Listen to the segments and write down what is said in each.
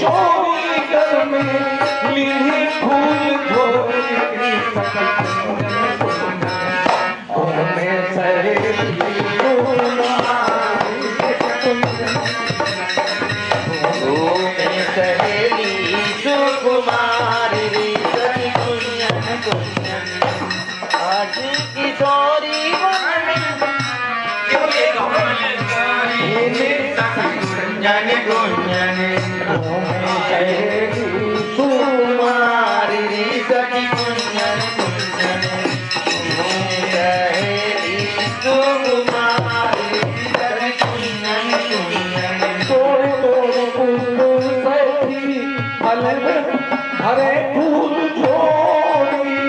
किशोरी घर में लीली फूल झोली में सहेली सुकुमारी कुंजन कुंजन आज किशोरी कुंजन कुंजन सुकुमारी सखी कुंजन कुंजन सुकुमारी सखी कुंजन कुंजन तोड़ तोड़ फूल सखी हरे फूल झोली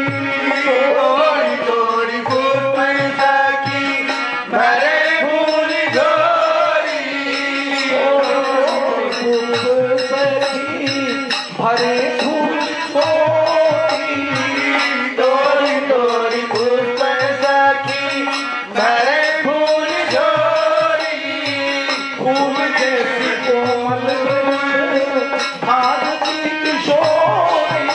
तोड़ तोड़ फूल सखी भरे फूल झोली फूल सखी हरे फूल झोली तोड़ तोड़ फूल सखी भरे फूल झोली फूल जैसी कोमल भारती किशोरी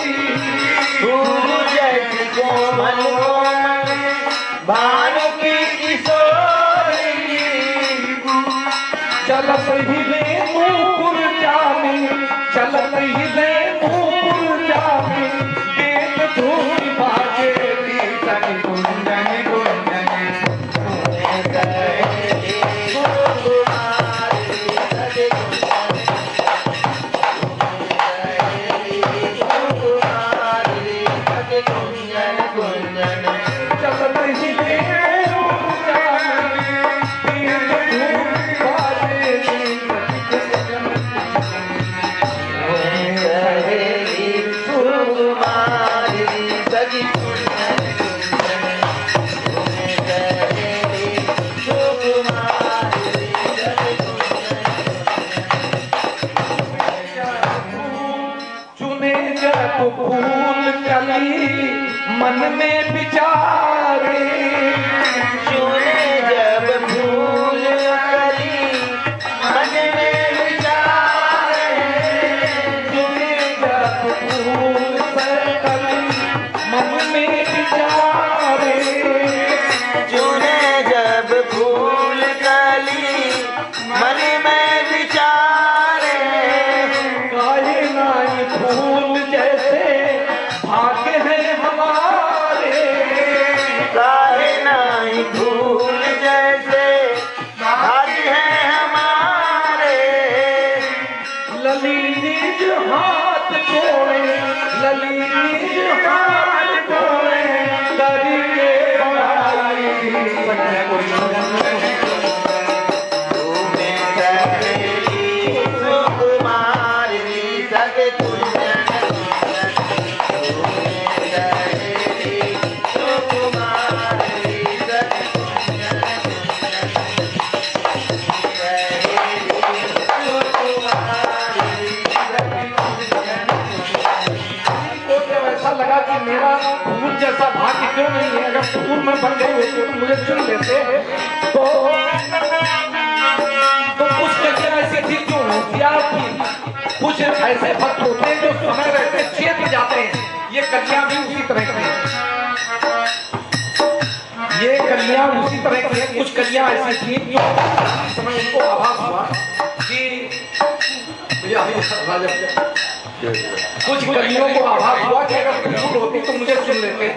फूल जैसी कोमल कोमल भानु की किशोरी चलत हिले नूपुर जामी चलत हिले नूपुर जामी बेत धूल बाजेली सखी कुंजन कुंजन चलत हिले नूपुर जामी बेत धूल बाजेली चुने जब फूल कली मन में विचारे चुने जब फूल कली मन में विचारे चुने जब फूल कली मन में विचारे चुने जब फूल कली मन में विचारे गाये नाई फूल जैसे भाग्य है हमारे गाए नाई फूल जैसे भाग्य है हमारे लली निज हाथ जोड़े लली निज हाथ जोड़े करके बड़ाई तुम्हें सहेली सुकुमारी सगे कुंजन कुंजन तुम्हें सहेली सुकुमारी सगे कुंजन कुंजन सहेली सुकुमारी सगे कुंजन कुंजन को जब ऐसा लगा कि मेरा फूल जैसा भाग्य क्यों नहीं है, अगर फूल में बन गई होती तो मुझे चुन लेते तो कुछ कलियां ऐसी थी जो होशियार थी, कुछ ऐसे भक्त होते हैं जो समय रहते चेत जाते हैं। ये कलियां भी उसी तरह की हैं, ये कलियां उसी तरह की हैं। कुछ कलियां ऐसी थी जो समय उनको आभास हुआ कि कुछ कलियों को आभास हुआ कि अगर फूल होती तो मुझे चुन लेते,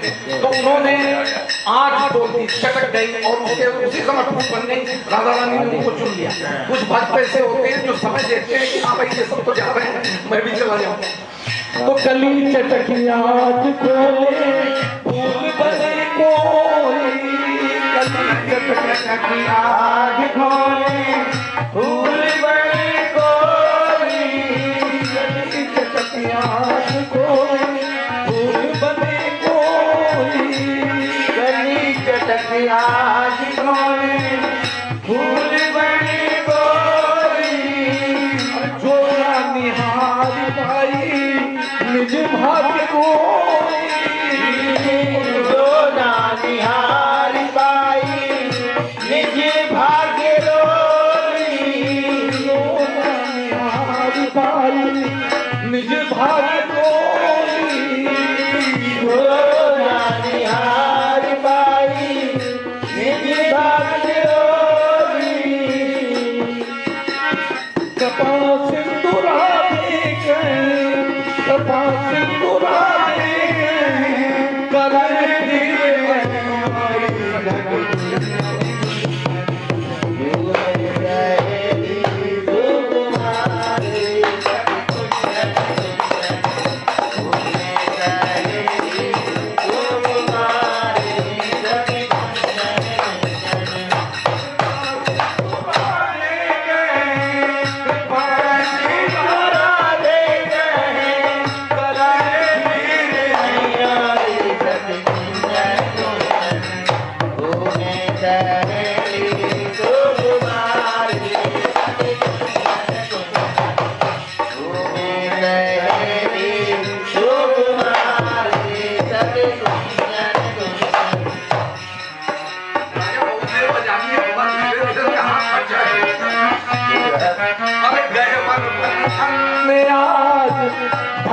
तो उन्होंने आंख खोल दी, चटक गई और उसी समय फूल बन गई। राधा रानी ने उनको चुन लिया। कुछ भक्त ऐसे होते हैं जो समय देखते हैं कि हाँ भाई ये सब तो जा रहे हैं, मैं भी चला जाऊँ। तो कली चटकी आंख खोले फूल बने कोई, कली चटकी आंख खोले फूल बने कोई, आँख कोई फूल बने कोई, गली चटक आज कोई फूल बने कोई, जोड़ा निहार पाई निज भाग्य कोई, जोड़ा निहार पाई निज भाग्य कोई,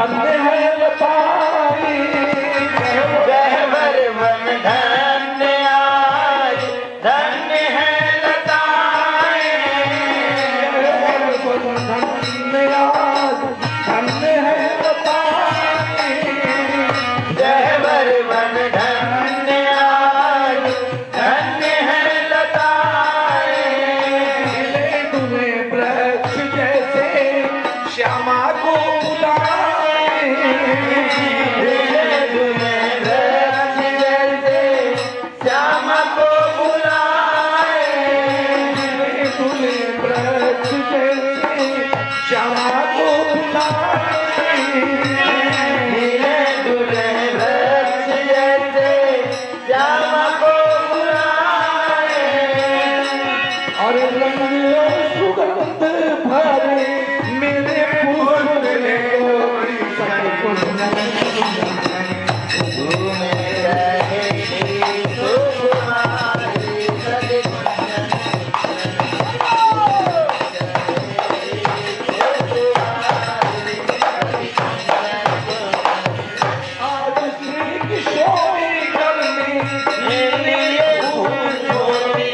धन्य है लताएं, गहवर वन धन्य आज, धन्य है लताएं। गहवर वन धन्य आज, धन्य है लताएं। गहवर वन धन्य आज, धन्य है लताएं। खिले दुए वृक्ष जैसे श्यामा को बुलाए, खिले दुए वृक्ष जैसे श्यामा को बुलाए। खिले दुए वृक्ष जैसे श्यामा को बुलाए। खिले दुए वृक्ष जैसे श्यामा को बुलाए। और रंग और सुगंध भरे मेरे फूल ले कोई सकुन घूमे रहेगी सुकुमारी सदगुण। आज श्री किशोरी करने मेरे फूल छोड़ी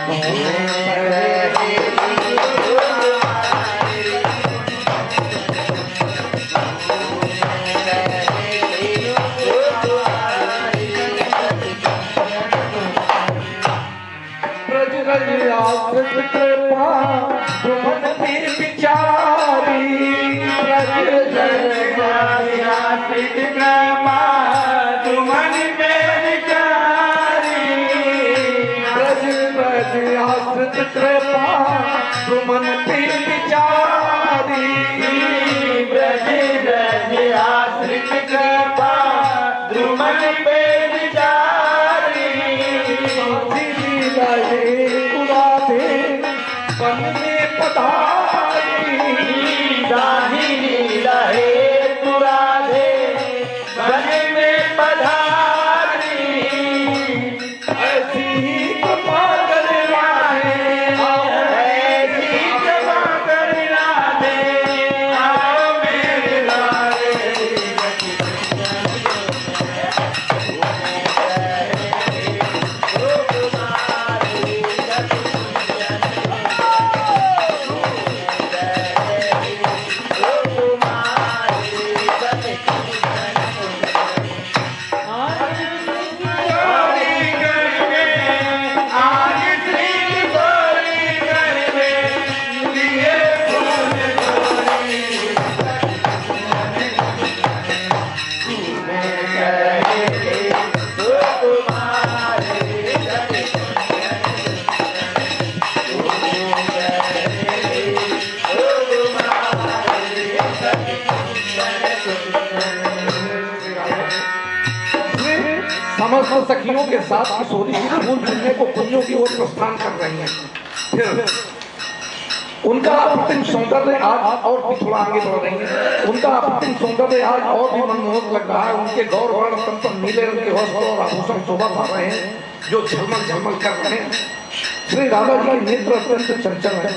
घूमे रहेगी ब्रज रज आश्रित कृपा भ्रमण की विचारी। ब्रज रज आश्रित कृपा तुमन पे विचारी। ब्रज रज आश्रित कृपा भ्रमण की विचारी। ब्रज रज आश्रित कृपा द्रुमन पे विचारी। वन में पधारी। दाहिनी लहे तू राधे वन में पधारी। ऐसी ही कृपा करना है, ऐसी कृपा करना दे आओ मेरे लारे। समस्त सखियों के साथ किशोरी फूल चुनने को कुंजों की ओर प्रस्थान कर रही हैं। फिर उनका अप्रतिम सौंदर्य आज और भी थोड़ा आगे बढ़ रही है। उनका अप्रतिम सौंदर्य आज और भी मनमोहक लग रहा है। उनके गौर वर्ण तन पर नीले रंग के वस्त्र और आभूषण शोभा पा रहे हैं जो झलमल झलमल कर रहे हैं। श्री राधा जी के नेत्र अत्यंत चंचल है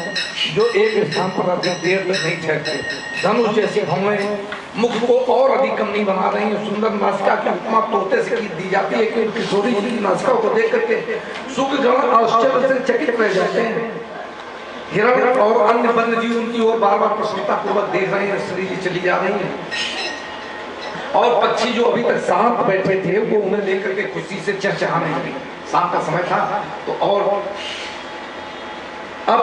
जो एक स्थान पर अधिक देर तक नहीं ठहरते। धनुष जैसी भौहें मुख को और अधिक कम नहीं बना रही है। सुंदर नासिका की उपमा तोते से दी जाती है कि किशोरी जी की नासिका को देख करके सूर्यगण आश्चर्य से चकित रह जाते हैं। हिरण और अन्य वन्य जीव उनकी ओर बार बार प्रसन्नता पूर्वक देख रहे हैं। श्री जी चली जा रही है और पक्षी जो अभी तक शांत बैठे थे वो उन्हें देख करके खुशी से चहचहाने लगे। शाम का समय था तो और अब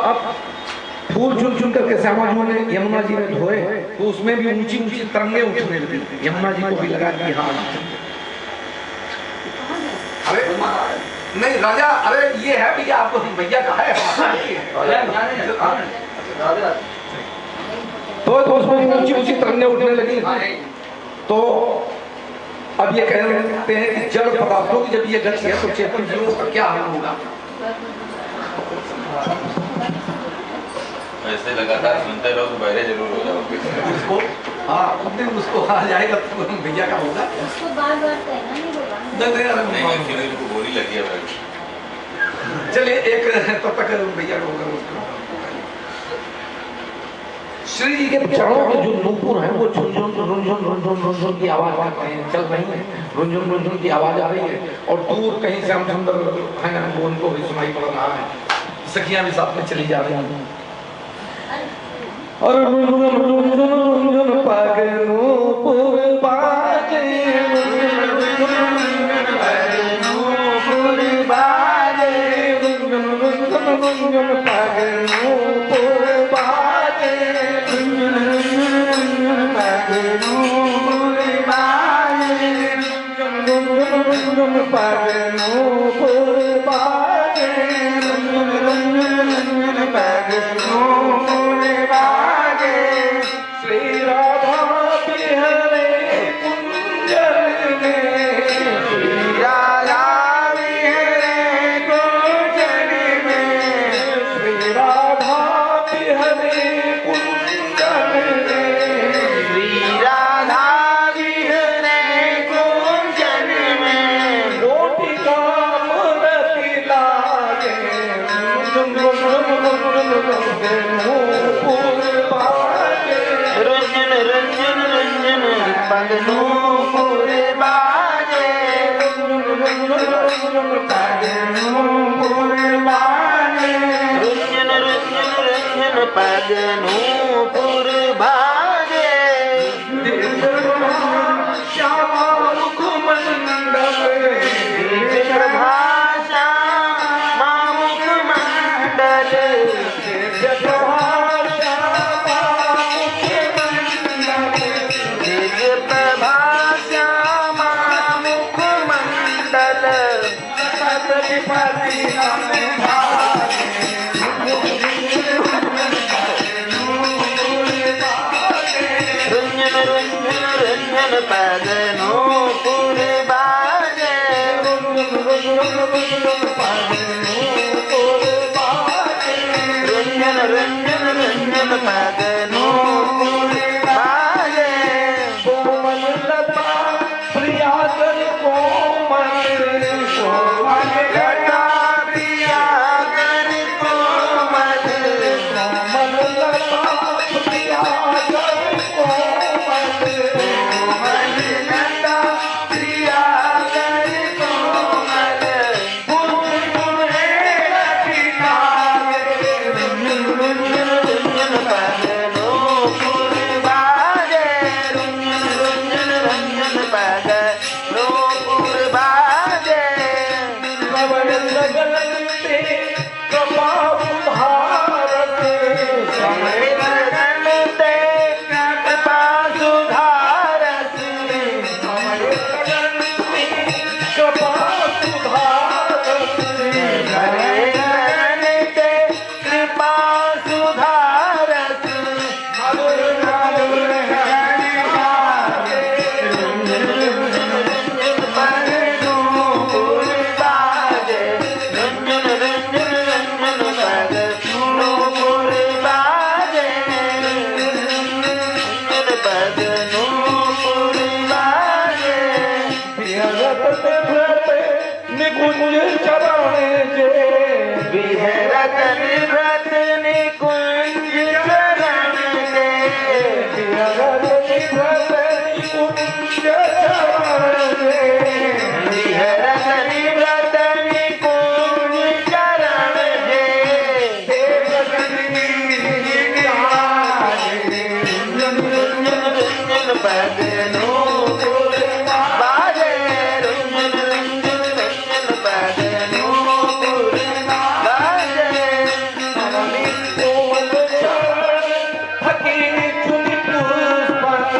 फूल चुन चुन करके श्यामा जी ने यमुना जी में धोए तो उसमें भी ऊंची ऊंची तरंगे उठने लगी। यमुना जी को भी लगा कि हाँ अरे नहीं राजा, अरे ये है भैया आपको भैया का है तो उसमें ऊंची ऊंची तरंगे उठने लगी। तो अब ये कहते हैं कि जड़ पदार्थों की जब ये गति है तो चेतन जीवों का क्या हाल होगा। ऐसे लगातार सुनते रहो तो बहरे जरूर हो जाओगे उसको हाँ अपने उसको आ जाएगा तो भैया का होगा। उसको बार-बार कहना नहीं होगा। नहीं उनको गोली लगी है भाई। चलिए एक तब तक भैया को होगा उसको। श्री जी के चरणों के जो नूपुर हैं वो झुनझुन रुनझुन रुनझुन रुनझुन की आवाज आ रही है, चल रही है, रुनझुन रुनझुन की आवाज आ रही है। और दूर कहीं से हम सुंदर हैं वो उनको भी सुनाई पड़ रहा है, सखियां भी साथ में चली जा रही हैं। और रुनझुन रुनझुन रुनझुन पागे नूपुर बाजे, रुनझुन रुनझुन पागे नूपुर बाजे, रुनझुन रुनझुन रुनझुन पागे नूपुर बाजे, रुनझुन रुनझुन पागे नूपुर बाजे, रुनझुन रुनझुन पागे नूपुर बाजे, रुनझुन रुनझुन पागे नूपुर बाजे। श्री राधा बिहरे कुंजर में, श्री राधा बिहरे कुंजर में, श्री राधा बिहरे कुंजर में, श्री राधा बिहरे कुंजन में, गोपिका मूर्ति लागे, रुंझुन रुंझुन रुंझुन पग नूपुर बाजे, रुंझुन रुंझुन रुंझुन पग नूपुर बाजे, श्यामा मुख मंडल, भाषा मामुख मंडल, दिव्य प्रभाषा मामुख मंडल, रुंझुन रुंझुन रुंझुन पग नूपुर बाजे, रुंझुन रुंझुन रुंझुन पग नूपुर बाजे, कोमल लता प्रियाकर कोमल, कोमल लता प्रिया कर कोमल, कोमल लता प्रियाकर कोमल, कोमल लता प्रिया कर कोमल, तुम्हें रखना रुंझुन रुंझुन रुंझुन पग नूपुर बाजे, रुंझुन रुंझुन रुंझुन पग नूपुर बाजे, कवल लगन से कृपा सुधारत, समय लगन ते कृपा सुधारस, कवल लगन से कृपा सुधारत, समय लगन ते कृपा सुधारस, मधुर मधुर हरि भावे, रुंझुन रुंझुन रुंझुन पग नूपुर बाजे, रुंझुन रुंझुन रुंझुन पग नूपुर बाजे, रुंझुन पग नूपुर बाजे, विहरत व्रत निकुंज चरण जे, विहरत निव्रत निकुंज चरण दे, विहरत व्रत निकुंज चरण जे, विहरत निव्रत निकुंज चरण दे, रुंझुन रुंझुन पग नूपुर बाजे, रुंझुन रुंझुन रुंझुन पग नूपुर बाजे, कोमल चरण थकी चुनि पुष्पन,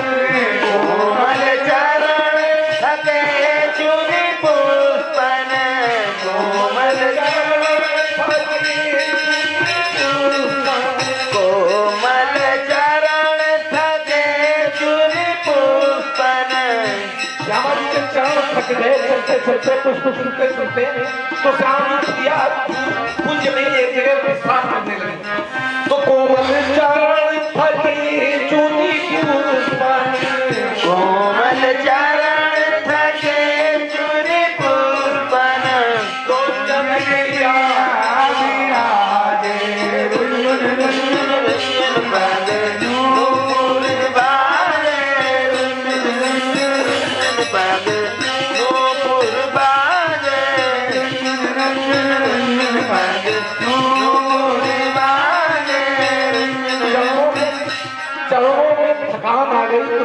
कोमल चरण थके चुनि पुष्पन, कोमल चरण थकी चुनि पुष्पन, कोमल चरण थके चुनि पुष्पन, श्यामा जी के चरण थक गए चलते चलते पुष्प सुनते सुनते, तो श्यामा जी दिया कुंज में एक जगह विश्राम करने लगे। तो कोमल चरण थकी चुनि पुष्पन, कोमल चरण थके चुनि पुष्पन, तो जन दिया रुंझुन रुंझुन रुंझुन पग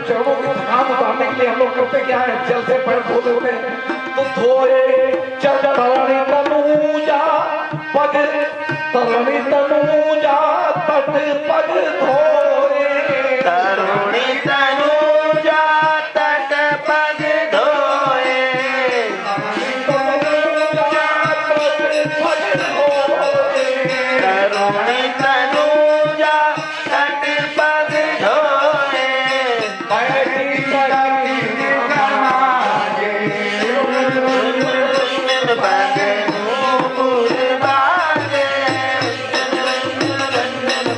चरणों की थकान उतारने के लिए हम लोग करते क्या है, जल से पैर धो लेते हैं। तो धोए चरणी तनूजा पग, तरणी तनूजा तट पग धोए, तरुणी तनूजा तट पग धोए, तनूजा तट पग धोए, तरुणी तनूजा तट पग धोए, बैठी सखी समाजे, पग नूपुर बाजे,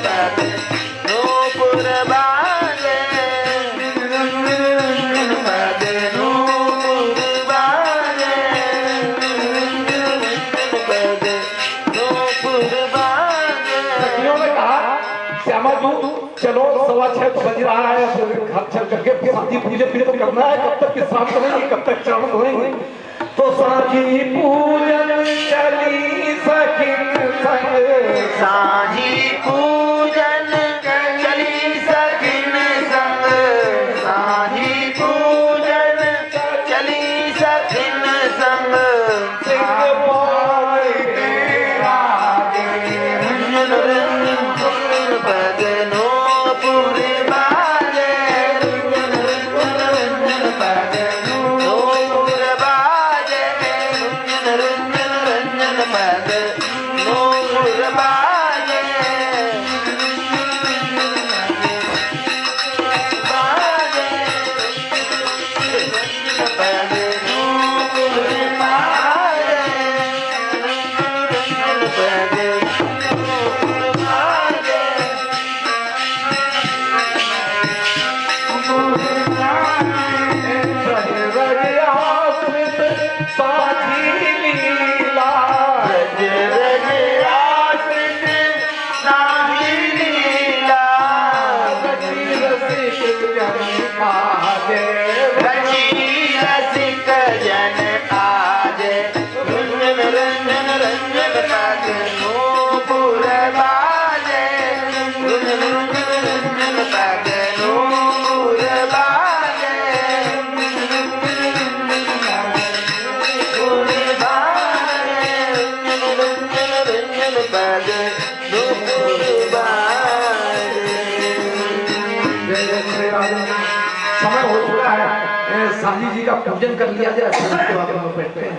पग नूपुर बाजे, पग नूपुर बाजे, पग नूपुर बाजे। सखियों ने कहा श्यामा तू चलो 6:15 बज रहा है, घर चल करके साथी पूजन भी तो करना है, कब तक विश्राम करेंगे, कब तक चरण धोएंगे। तो साथी पूजन चली सखिन संग, साझी पूजन चली सखिन संग, साझी पूजन चली सखिन संग, सिंह पाए तेरा दे, पग नूपुर बाजे, पग नूपुर बाजे, रंजन पग नूपुर बाजे, बाजे, पग नूपुर बाजे, पग नूपुर बाजे, रज रज आश्रित साथी लीला, रज रज आश्रित साही लीला, रची रसिक जन काजे, रची रसिक जन आजे, रंजन रंजन पग नूपुर बाजे, रंजन पग नूपुर बाजे, नूपुर बाजे, रंजन पग नूपुर बाजे। जय जय श्री राधे। समय हो चुका है, साजी जी का पूजन कर लिया जाए, फिर उसके बाद हम लोग बैठते हैं।